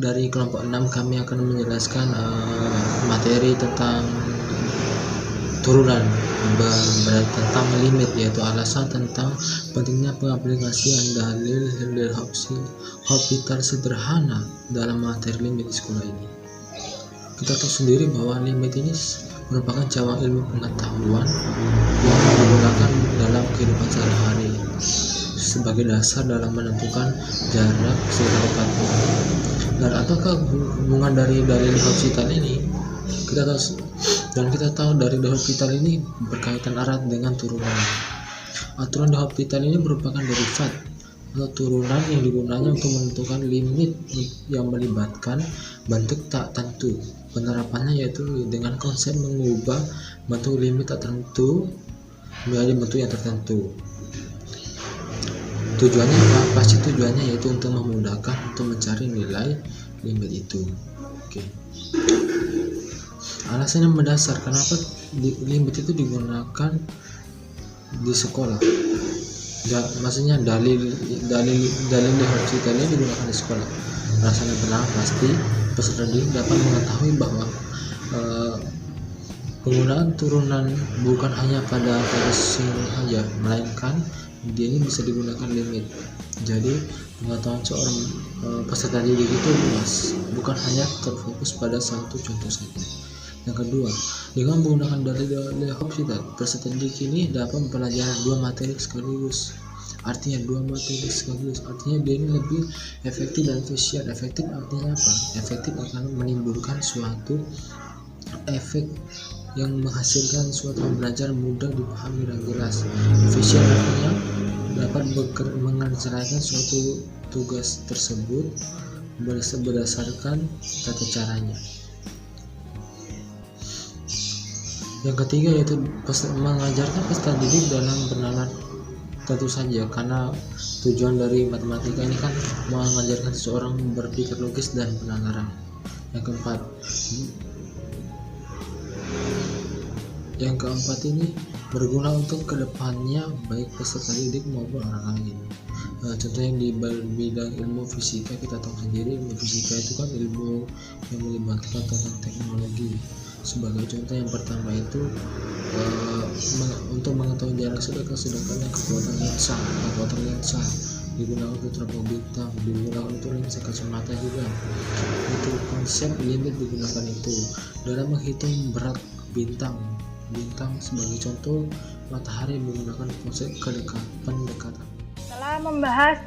Dari kelompok 6 kami akan menjelaskan materi tentang turunan tentang limit, yaitu alasan tentang pentingnya pengaplikasian dalil L'Hopital sederhana dalam materi limit di sekolah ini. Kita tahu sendiri bahwa limit ini merupakan cabang ilmu pengetahuan yang digunakan dalam kehidupan sehari-hari sebagai dasar dalam menentukan jarak segala obatnya. Dan apakah hubungan dari dalil L'Hopital ini? Kita tahu dari L'Hopital ini berkaitan erat dengan turunan. Aturan L'Hopital ini merupakan derivat atau turunan yang digunakan untuk menentukan limit yang melibatkan bentuk tak tentu. Penerapannya yaitu dengan konsep mengubah bentuk limit tak tertentu menjadi bentuk yang tertentu. Tujuannya apa? Pasti tujuannya yaitu untuk memudahkan untuk mencari nilai limit itu. Alasan yang mendasar kenapa limit itu digunakan di sekolah. Maksudnya dalil L'Hopital ini digunakan di sekolah. Alasan yang pertama, pasti peserta didik dapat mengetahui bahwa penggunaan turunan bukan hanya pada sini saja, melainkan dia ini bisa digunakan limit. Jadi pengetahuan seorang peserta didik itu luas, bukan hanya terfokus pada satu contoh saja. Yang kedua, dengan menggunakan dalil L'Hopital, peserta didik ini dapat mempelajari dua materi sekaligus. Artinya dia ini lebih efektif dan efisien. Efektif artinya apa? Efektif akan menimbulkan suatu efek yang menghasilkan suatu pembelajaran mudah dipahami dan jelas. Efisien artinya dapat mengerjakan suatu tugas tersebut berdasarkan tata caranya. Yang ketiga yaitu mengajarkan peserta didik dalam bernalar. Tentu saja, karena tujuan dari matematika ini kan mengajarkan seseorang berpikir logis dan penalaran. Yang keempat ini berguna untuk kedepannya baik peserta didik maupun orang lain. Contohnya di bidang ilmu fisika, kita tahu sendiri ilmu fisika itu kan ilmu yang melibatkan tentang teknologi. Sebagai contoh yang pertama itu untuk mengetahui jarak sedangkan yang kekuatan lensa digunakan untuk teropong bintang, digunakan untuk lensa kacamata juga. Itu konsep limit digunakan itu dalam menghitung berat bintang sebagai contoh matahari menggunakan konsep pendekatan. Setelah membahas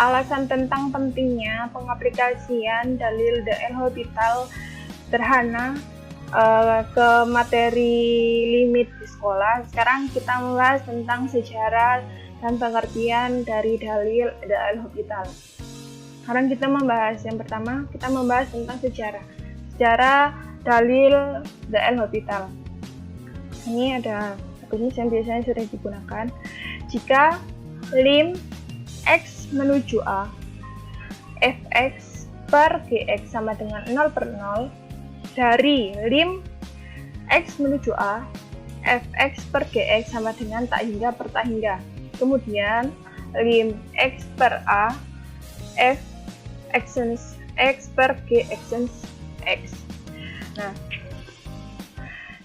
alasan tentang pentingnya pengaplikasian dalil L'Hopital sederhana ke materi limit di sekolah. Sekarang kita membahas tentang sejarah dan pengertian dari dalil L'Hopital. Sekarang yang pertama kita membahas tentang sejarah dalil L'Hopital. Ini ada rumus yang biasanya sering digunakan. Jika lim X menuju A, fx per gx sama dengan 0/0, dari lim X menuju A, fx per gx sama dengan tak hingga per tak hingga. Kemudian lim X per A, f x per gx x. Nah,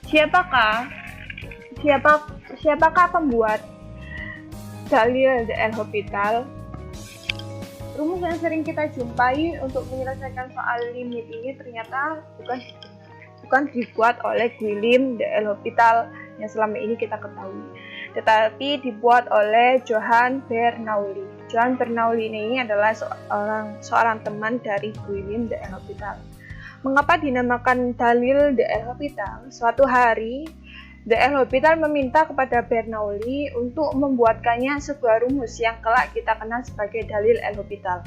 siapakah pembuat dalil L'Hopital? Rumus yang sering kita jumpai untuk menyelesaikan soal limit ini ternyata bukan dibuat oleh Guillaume de L'Hopital yang selama ini kita ketahui, tetapi dibuat oleh Johann Bernoulli. Johann Bernoulli ini adalah seorang teman dari Guillaume de L'Hopital. Mengapa dinamakan dalil L'Hopital? Suatu hari L'Hopital meminta kepada Bernoulli untuk membuatkannya sebuah rumus yang kelak kita kenal sebagai dalil L'Hopital.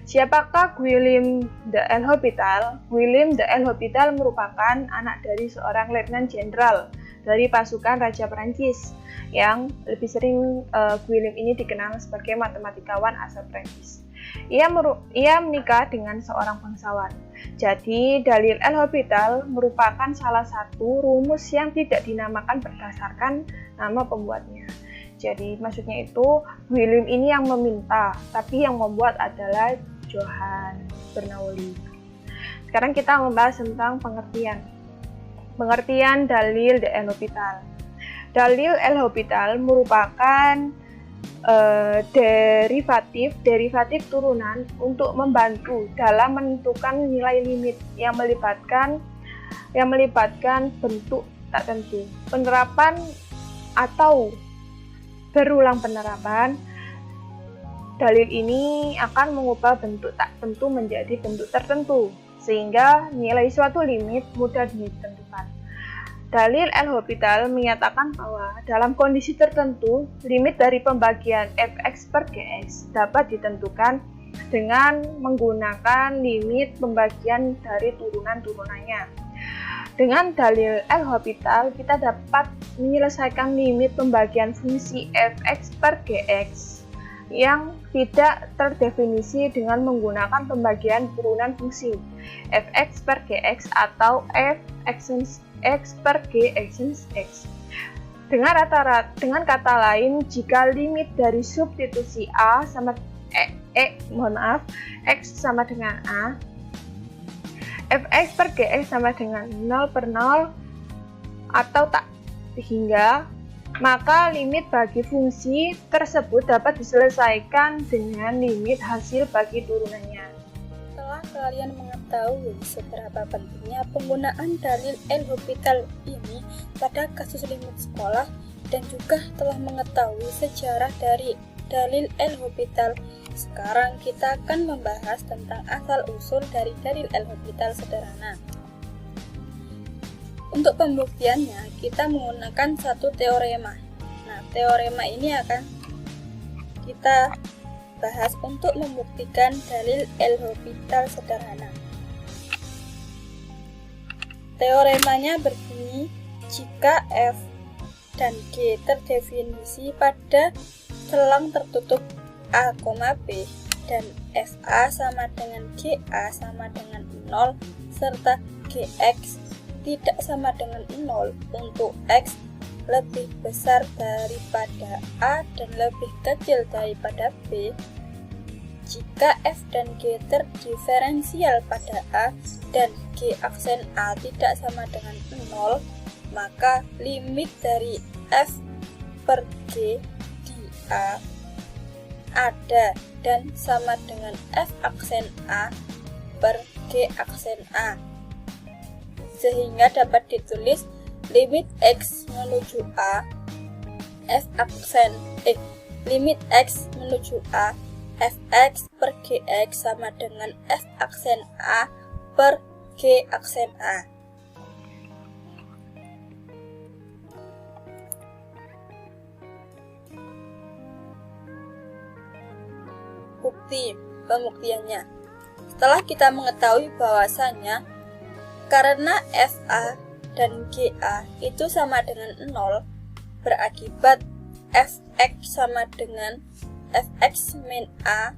Siapakah Guillaume de L'Hopital? Guillaume de L'Hopital merupakan anak dari seorang letnan jenderal dari pasukan Raja Prancis yang lebih sering Guillaume ini dikenal sebagai matematikawan asal Prancis. Ia menikah dengan seorang bangsawan. Jadi, dalil El-Hopital merupakan salah satu rumus yang tidak dinamakan berdasarkan nama pembuatnya. Jadi, maksudnya itu William ini yang meminta, tapi yang membuat adalah Johann Bernoulli. Sekarang kita membahas tentang pengertian dalil de El-Hopital. Dalil El-Hopital merupakan derivatif turunan untuk membantu dalam menentukan nilai limit yang melibatkan bentuk tak tentu. Penerapan atau berulang penerapan dalil ini akan mengubah bentuk tak tentu menjadi bentuk tertentu, sehingga nilai suatu limit mudah ditentukan. Dalil El-Hopital menyatakan bahwa dalam kondisi tertentu, limit dari pembagian fx per gx dapat ditentukan dengan menggunakan limit pembagian dari turunan-turunannya. Dengan dalil El-Hopital, kita dapat menyelesaikan limit pembagian fungsi fx per gx yang tidak terdefinisi dengan menggunakan pembagian turunan fungsi fx per gx atau f(x) per g x. Dengan kata lain, jika limit dari substitusi a sama x sama dengan a, fx per gx sama dengan 0/0 atau tak hingga, maka limit bagi fungsi tersebut dapat diselesaikan dengan limit hasil bagi turunannya. Setelah kalian mengetahui seberapa pentingnya penggunaan dalil El-Hopital ini pada kasus limit sekolah dan juga telah mengetahui sejarah dari dalil El-Hopital, sekarang kita akan membahas tentang asal-usul dari dalil El-Hopital sederhana. Untuk pembuktiannya, kita menggunakan satu teorema. Nah, teorema ini akan kita bahas untuk membuktikan dalil El-Hopital sederhana. Teoremanya berbunyi, jika F dan G terdefinisi pada selang tertutup A, B dan FA sama dengan GA sama dengan 0 serta GX tidak sama dengan 0 untuk X lebih besar daripada A dan lebih kecil daripada B, jika F dan G terdiferensial pada A dan G aksen A tidak sama dengan 0, maka limit dari F per G di A ada dan sama dengan F aksen A per G aksen A, sehingga dapat ditulis limit X menuju A F aksen limit X menuju A Fx per Gx sama dengan F aksen A per G aksen A. Pembuktiannya. Setelah kita mengetahui bahwasanya karena FA dan GA itu sama dengan 0, berakibat Fx sama dengan Fx min A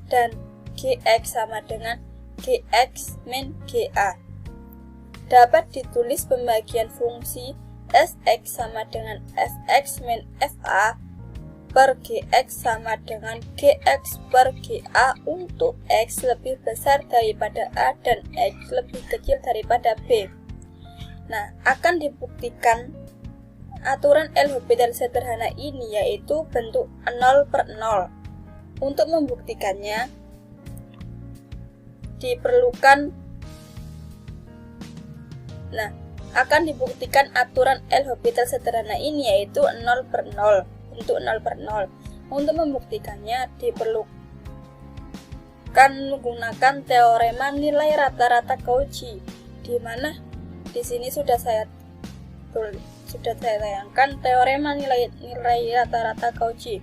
dan Gx sama dengan Gx min GA. Dapat ditulis pembagian fungsi Sx sama dengan Fx min Fa per Gx sama dengan Gx per Ga untuk X lebih besar daripada A dan X lebih kecil daripada B. Nah, akan dibuktikan aturan El-Hopital sederhana ini yaitu bentuk 0/0. Untuk membuktikannya akan dibuktikan aturan El-Hopital sederhana ini yaitu 0/0, bentuk 0/0. Untuk membuktikannya diperlukan menggunakan teorema nilai rata-rata Cauchy, di mana di sini sudah saya sayangkan teorema nilai rata-rata Cauchy.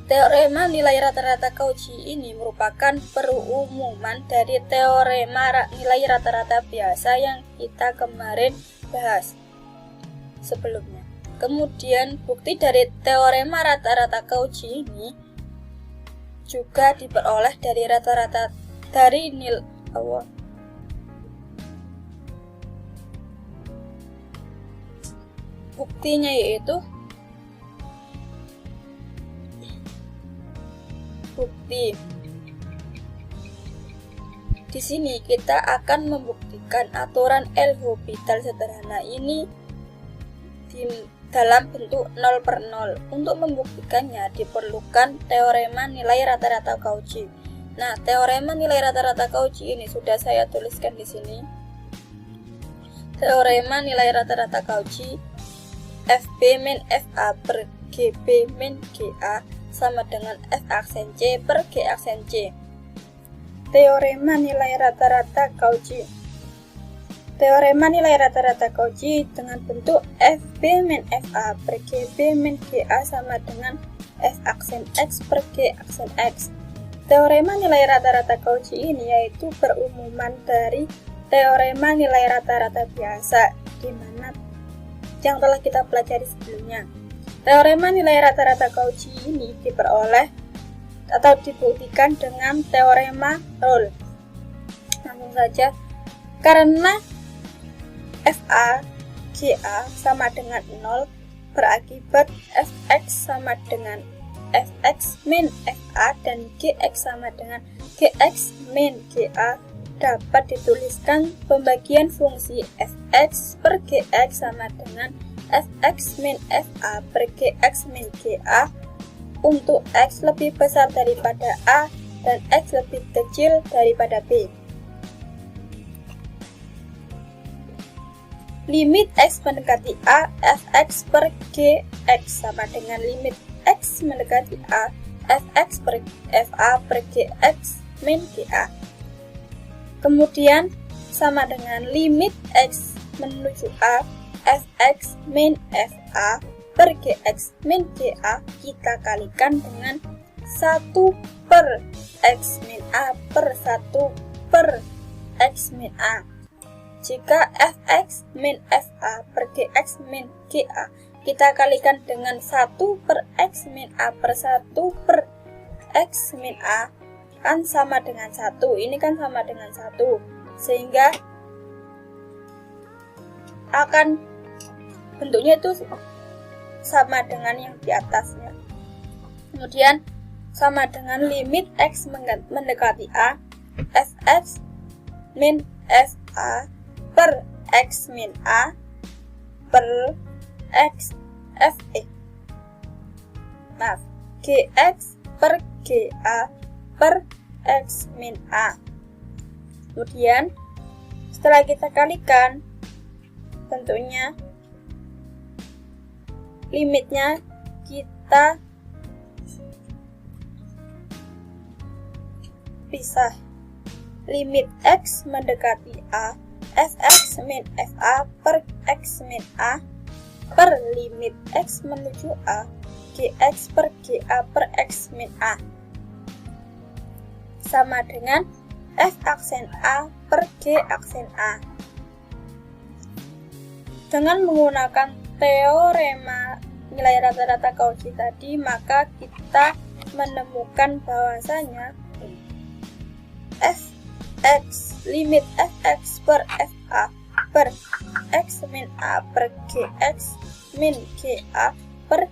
Teorema nilai rata-rata Cauchy ini merupakan perumuman dari teorema nilai rata-rata biasa yang kita kemarin bahas sebelumnya. Kemudian bukti dari teorema rata-rata Cauchy ini juga diperoleh dari rata-rata dari nilai buktinya, yaitu bukti. Di sini kita akan membuktikan aturan L'Hopital sederhana ini dalam bentuk 0/0. Untuk membuktikannya diperlukan teorema nilai rata-rata Cauchy. Nah, teorema nilai rata-rata Cauchy ini sudah saya tuliskan di sini. Teorema nilai rata-rata Cauchy FB min FA per GB min GA sama dengan F aksen C per G aksen C. Teorema nilai rata-rata Cauchy. Teorema nilai rata-rata Cauchy dengan bentuk FB min FA per GB min GA sama dengan F aksen X per G aksen X. Teorema nilai rata-rata Cauchy ini yaitu perumuman dari teorema nilai rata-rata biasa, di mana yang telah kita pelajari sebelumnya. Teorema nilai rata-rata Cauchy ini diperoleh atau dibuktikan dengan teorema Rolle. Langsung saja, karena FA GA sama dengan 0 berakibat Fx sama dengan Fx min FA dan Gx sama dengan Gx min GA dapat dituliskan pembagian fungsi Fx per Gx sama dengan Fx min FA per Gx min GA untuk X lebih besar daripada A dan X lebih kecil daripada B. Limit X mendekati A, Fx per Gx sama dengan limit X mendekati A, Fx per Fa per Gx min GA. Kemudian sama dengan limit X menuju A, Fx min Fa per Gx min GA kita kalikan dengan 1 per X min A per 1 per X min A. Jika Fx min Fa per Gx min GA kita kalikan dengan 1 per X min A per 1 per X min A kan sama dengan 1, ini kan sama dengan 1, sehingga akan bentuknya itu sama dengan yang di atasnya. Kemudian sama dengan limit X mendekati A, Fx min Fa per X min A per X Fe. Maaf, Gx per Ga per X min A. Kemudian setelah kita kalikan, tentunya limitnya kita pisah. Limit X mendekati A, Fx min Fa per X min A per limit X menuju A, Gx per Ga per X min A sama dengan F aksen A per G aksen A. Dengan menggunakan teorema nilai rata-rata Cauchy tadi, maka kita menemukan bahwasanya Fx limit Fx per Fa per X min A per Gx min Ga per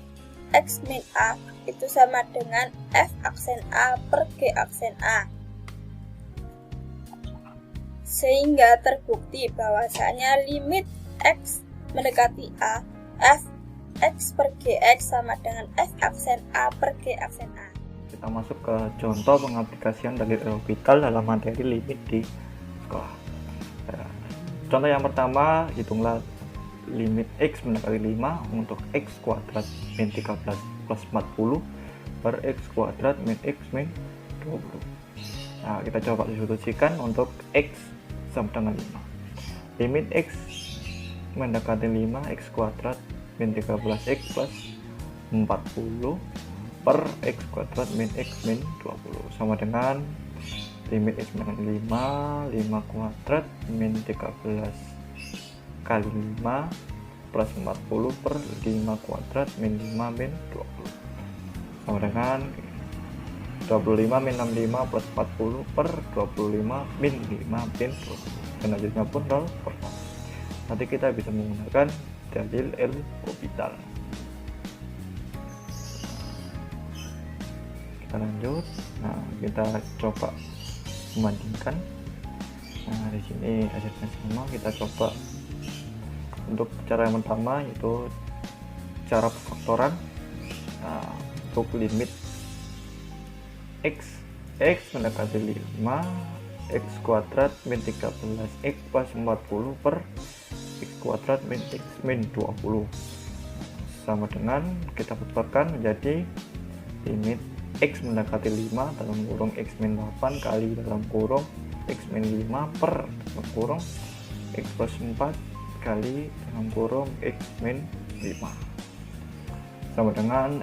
X min A itu sama dengan F aksen A per G aksen A. Sehingga terbukti bahwasanya limit X mendekati A, Fx per Gx sama dengan F aksen A per G aksen A. Kita masuk ke contoh pengaplikasian dari L'Hopital dalam materi limit di sekolah. Contoh yang pertama, hitunglah limit X mendekati 5 untuk X kuadrat min 13 plus 40 per X kuadrat min X min 20. Nah, kita coba disolusikan untuk X sama dengan 5. Limit X mendekati 5, X kuadrat min 13X plus 40 per X kuadrat min X min 20 sama dengan limit X mendekati 5 kuadrat min 13 kali 5 plus 40 per 5 kuadrat min 5 min 20 sama dengan 25 min 65 plus 40 per 25 min 5 min 20, dan hasilnya pun 0 per 0. Nanti kita bisa menggunakan dalil L'Hopital. Kita lanjut. Nah, kita coba membandingkan. Nah, di sini hasilnya sama. Kita coba untuk cara yang pertama, yaitu cara faktoran. Nah, untuk limit x mendekati 5, x kuadrat min 13x plus 40 per x kuadrat min x min 20 sama dengan kita putarkan menjadi limit x mendekati 5 dalam kurung x min 8 kali dalam kurung x min 5 per dalam kurung x plus 4 kali dalam kurung x min 5 sama dengan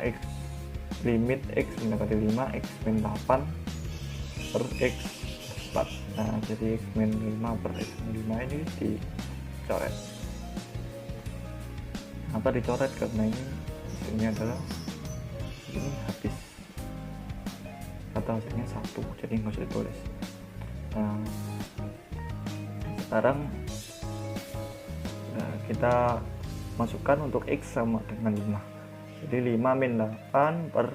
limit x mendekati 5 x min 8 per x 4. Nah, jadi x min 5 per x min 5 ini dicoret. Kenapa dicoret? Karena ini adalah ini habis kata hasilnya 1, jadi nggak usah ditulis. Nah, sekarang kita masukkan untuk x sama dengan 5. Jadi 5 min 8 per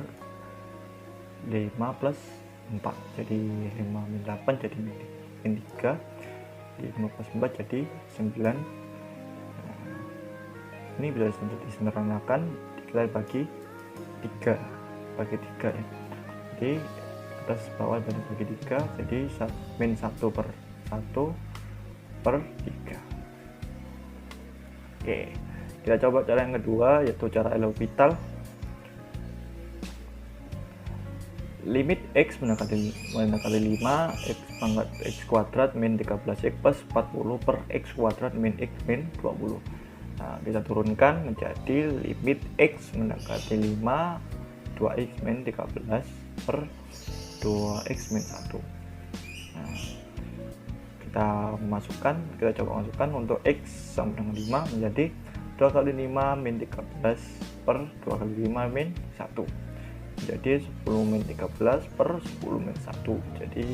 5 plus 4, jadi 5 min 8 jadi min 3, 5 plus 4 jadi 9. Ini bisa disederhanakan, kita bagi 3 ya. Jadi atas bawah bagi 3, jadi min 1 per 1 per 3. Oke, kita coba cara yang kedua, yaitu cara L'Hopital. Limit x mendekati 5, x pangkat x kuadrat min 13x plus 40 per x kuadrat min x min 20. Nah, kita turunkan menjadi limit x mendekati 5, 2x min 13 per 2x min 1. Nah, kita coba masukkan untuk x sama dengan 5 menjadi 2 kali 5 min 13 per 2 kali 5 min 1. Jadi 10 min 13 per 10 min 1, jadi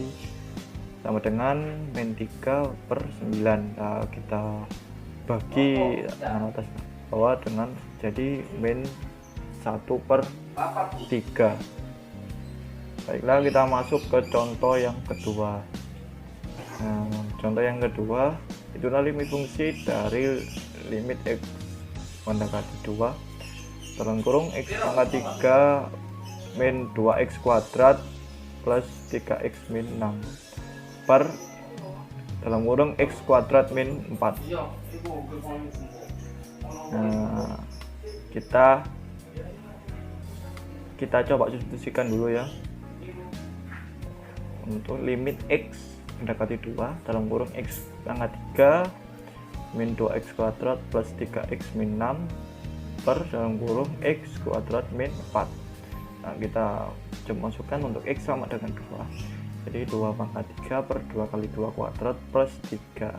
sama dengan min 3 per 9. Nah, kita bagi atas bawah dengan jadi min 1 per 3. Baiklah, kita masuk ke contoh yang kedua. Nah, contoh yang kedua itulah limit fungsi dari limit x mendekati 2 dalam kurung x pangkat 3 min 2x kuadrat plus 3x min 6 per dalam kurung x kuadrat min 4. Nah, kita coba substitusikan dulu ya. Untuk limit x mendekati 2 dalam kurung x pangkat 3 min 2x kuadrat plus 3x min 6 per dalam kurung x kuadrat min 4. Nah, kita coba masukkan untuk x sama dengan 2, jadi 2 pangkat 3 per 2 kali 2 kuadrat plus 3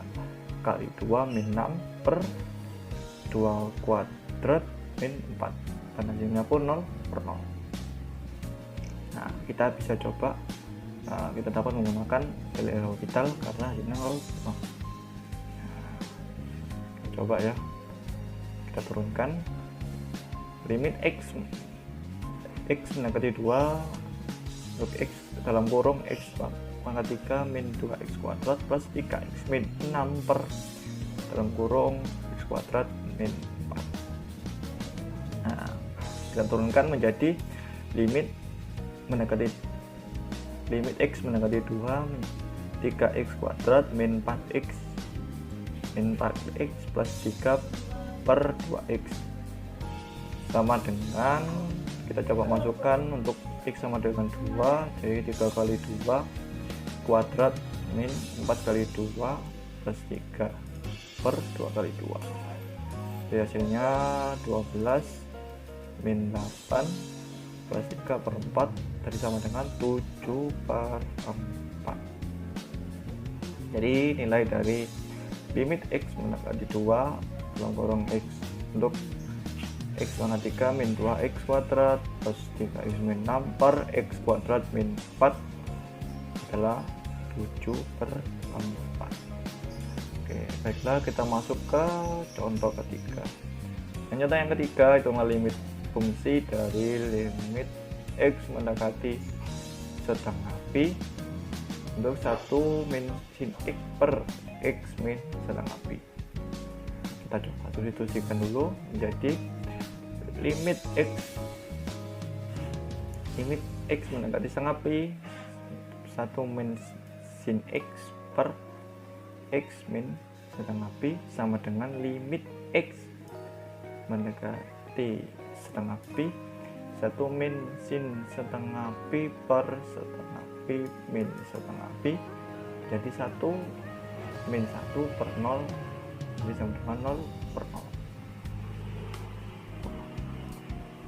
kali 2 min 6 per 2 kuadrat min 4, dan hasilnya pun 0 per 0. Nah, kita bisa coba kita dapat menggunakan L'Hopital karena hasilnya 0 per 0. Nah, coba ya, kita turunkan limit x mendekati 2 untuk x dalam kurung x pangkat 3 min 2x kuadrat plus 3x min 6 per dalam kurung x kuadrat min 4. Nah, kita turunkan menjadi limit x mendekati 2 3x kuadrat min 4x plus 3 per 2x sama dengan, kita coba masukkan untuk x sama dengan 2, jadi 3 kali 2 kuadrat min 4 kali 2 plus 3 per 2 kali 2. Jadi hasilnya 12 min 8 plus 3 per 4 tadi sama dengan 7 per 4. Jadi nilai dari limit x mendekati 2 dalam kurung x untuk X pangkat 3 min 2x kuadrat plus 3x min 6 per x kuadrat min 4 adalah 7/4. Oke, baiklah kita masuk ke contoh ketiga. Ternyata yang ketiga, hitunglah limit fungsi dari limit x mendekati setengah pi untuk 1 min sin x per x min setengah pi. Kita coba substitusikan dulu menjadi limit x mendekati setengah pi 1 min sin x per x min setengah pi sama dengan limit x mendekati setengah pi 1 min sin setengah pi per setengah pi min setengah pi, jadi 1 min 1 per 0 jadi sama dengan 0 per 0.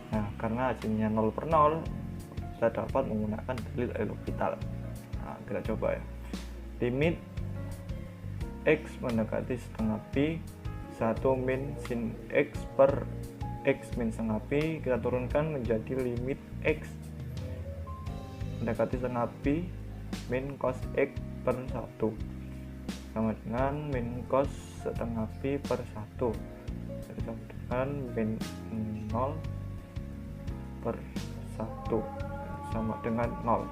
Nah, karena hasilnya 0 per 0, kita dapat menggunakan dalil L'Hopital. Nah, kita coba ya. Limit x mendekati setengah pi 1 min sin x per x min setengah pi, kita turunkan menjadi limit x mendekati setengah pi min cos x per 1 sama dengan min cos setengah pi per 1, jadi sama dengan min 0 per 1 sama dengan 0.